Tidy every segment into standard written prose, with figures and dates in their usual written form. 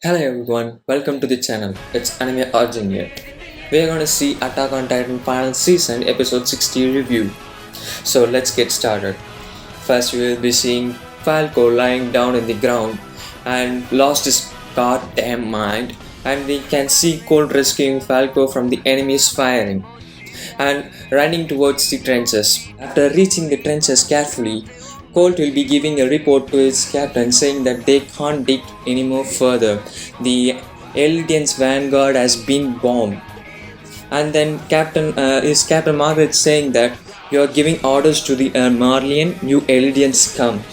Hello everyone, welcome to the channel. It's Anime Arjun here. We're gonna see Attack on Titan final season episode 60 review. So let's get started. First we will be seeing Falco lying down in the ground and lost his goddamn mind, and we can see Cold rescuing Falco from the enemy's firing and running towards the trenches. After reaching the trenches carefully, Colt will be giving a report to his captain saying that they can't dig any more further. The Eldian's vanguard has been bombed. And then Captain Margaret saying that you are giving orders to the Marlian, you Eldians come.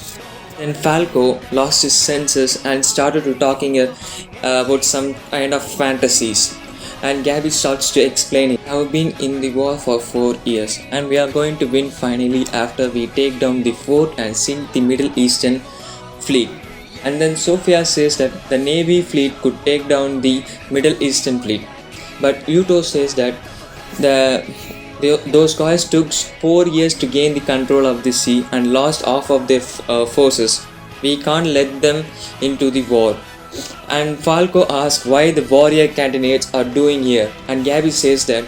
Then Falco lost his senses and started to talking about some kind of fantasies. And Gabby starts to explain it. I have been in the war for 4 years and we are going to win finally after we take down the fort and sink the Middle Eastern fleet. And then Sophia says that the Navy fleet could take down the Middle Eastern fleet. But Yuto says that those guys took 4 years to gain the control of the sea and lost half of their forces. We can't let them into the war. And Falco asks why the warrior candidates are doing here, and Gabby says that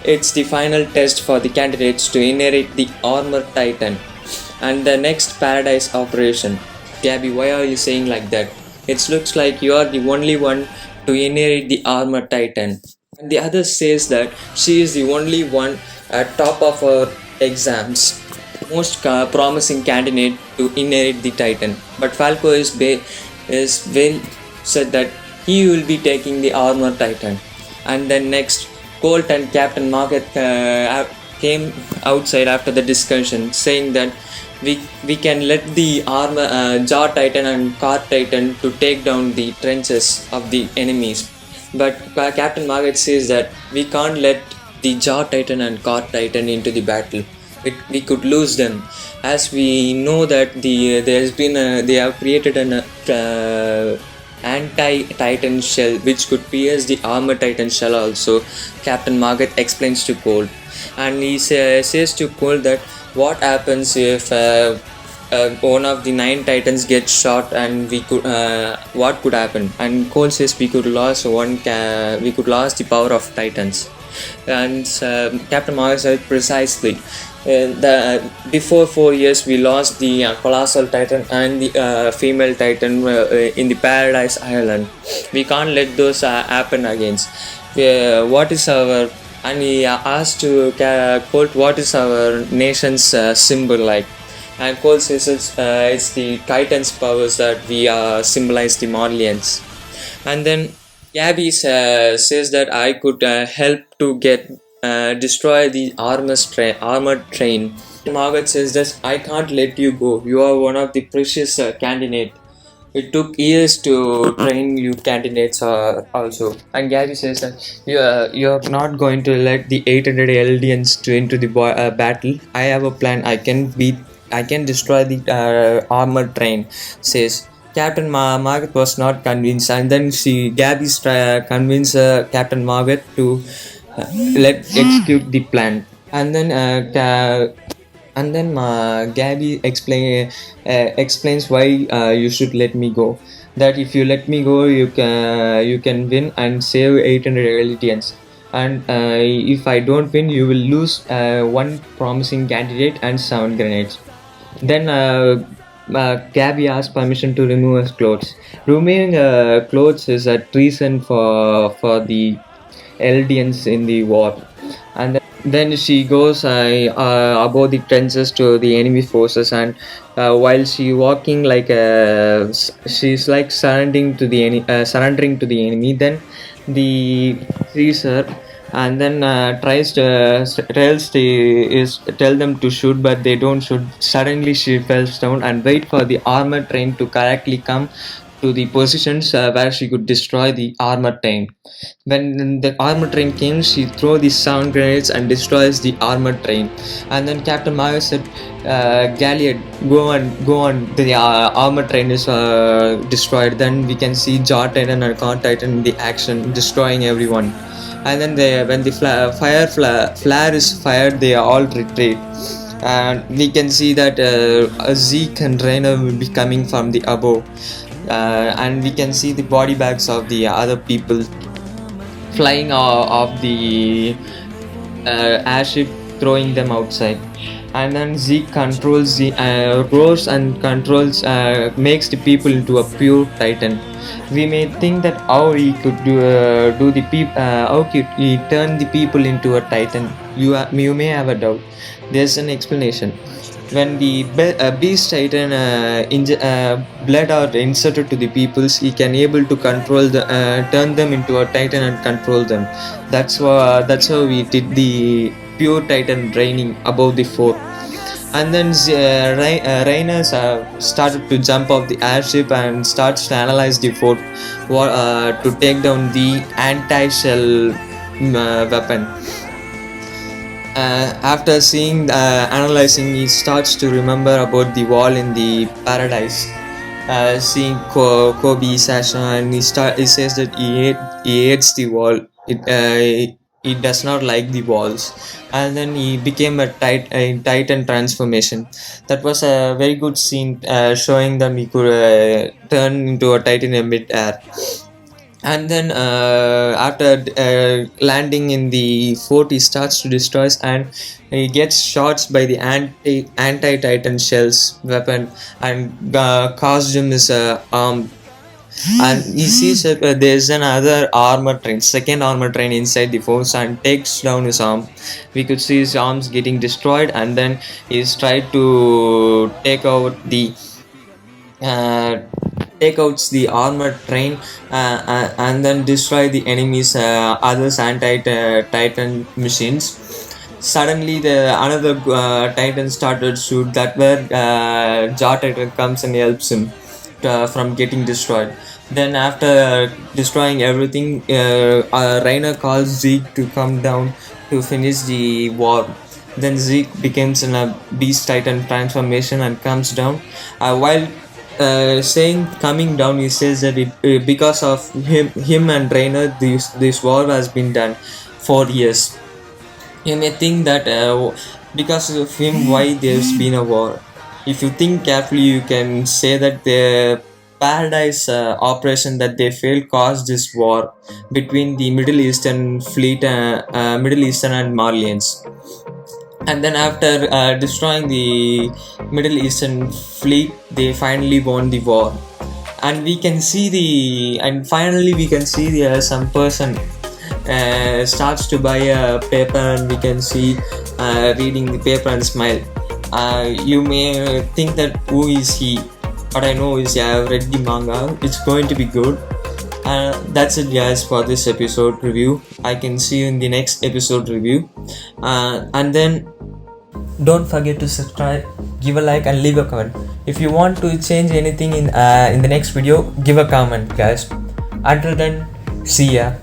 it's the final test for the candidates to inherit the armor titan and the next paradise operation. Gabby, why are you saying like that? It looks like you are the only one to inherit the armor titan. And the other says that she is the only one at top of her exams, most promising candidate to inherit the titan. But Falco is well said that he will be taking the armor titan. And then next, Colt and Captain Margaret came outside after the discussion saying that we can let the armor jaw titan and car titan to take down the trenches of the enemies, but Captain Margaret says that we can't let the jaw titan and car titan into the battle. We could lose them, as we know that they have created an anti-titan shell which could pierce the armor titan shell also. Captain Margaret explains to Colt, and he says to Colt that what happens if one of the 9 titans gets shot, and what could happen. And Colt says we could lose the power of titans. And Captain Margaret said precisely. Before 4 years we lost the colossal titan and the female titan in the paradise island. We can't let those happen again. What is our and he asked to Colt what is our nation's symbol like, and Colt says it's the titan's powers that we symbolize the Marlians. And then Gabby says that I could help to destroy the armored train. Margaret says that I can't let you go. You are one of the precious candidate. It took years to train you candidates also. And Gabby says that you're not going to let the 800 Eldians into the battle. I have a plan. I can destroy the armored train. Says Captain Margaret was not convinced, and then Gabby convinced Captain Margaret to let execute the plan. And then Gabby explains why you should let me go. That if you let me go, you can win and save 800 Eldians. And if I don't win, you will lose one promising candidate and 7 grenades. Then Gabby asks permission to remove his clothes. Removing clothes is a treason for the Eldians in the war. And then she goes above the trenches to the enemy forces, and while she walking like she's like surrendering to the enemy. Then the sees her, and then tell them to shoot, but they don't shoot. Suddenly she falls down and wait for the armor train to correctly come to the positions where she could destroy the armor train. When the armor train came, she throws the sound grenades and destroys the armor train. And then Captain Marvel said, Galliard, go on. The armor train is destroyed. Then we can see Jaw Titan and Con Titan in the action, destroying everyone. And then when the flare is fired, they all retreat. And we can see that Zeke and Rainer will be coming from the above. and we can see the body bags of the other people flying off the airship, throwing them outside. And then Zeke controls the roars and controls, makes the people into a pure titan. We may think that how he could do the how could he turn the people into a titan. You may have a doubt. There's an explanation. When the beast titan blood are inserted to the peoples, he can able to control the turn them into a titan and control them. That's how we did the pure titan draining above the fort. And then Rainer started to jump off the airship and starts to analyze the fort to take down the anti-shell weapon. After seeing analyzing, he starts to remember about the wall in the paradise, seeing Kobe Sasha, and he says that he hates the wall. He does not like the walls. And then he became a titan transformation. That was a very good scene, showing that he could turn into a titan in mid-air. And then after landing in the fort, he starts to destroy, and he gets shots by the anti-titan shells weapon, and costume is armed. And he sees that there's another second armor train inside the force, and takes down his arm. We could see his arms getting destroyed, and then he's tried to take out the armored train, and then destroy the enemies others anti-titan machines. Suddenly another titan started to shoot. That where Jaw Titan comes and helps him from getting destroyed. Then after destroying everything, Rainer calls Zeke to come down to finish the war. Then Zeke becomes in a beast titan transformation and comes down. While saying coming down, he says that because of him and Rainer, this war has been done for years. You may think that because of him, why there's been a war. If you think carefully, you can say that the paradise operation that they failed caused this war between the Middle Eastern fleet, Middle Eastern and Marlians. And then after destroying the Middle Eastern fleet, they finally won the war. And finally we can see some person starts to buy a paper, and we can see reading the paper and smile. You may think that who is he, but I know is I have read the manga. It's going to be good. That's it guys for this episode review. I can see you in the next episode review, and then don't forget to subscribe, give a like, and leave a comment. If you want to change anything in the next video, give a comment guys. Until then, see ya.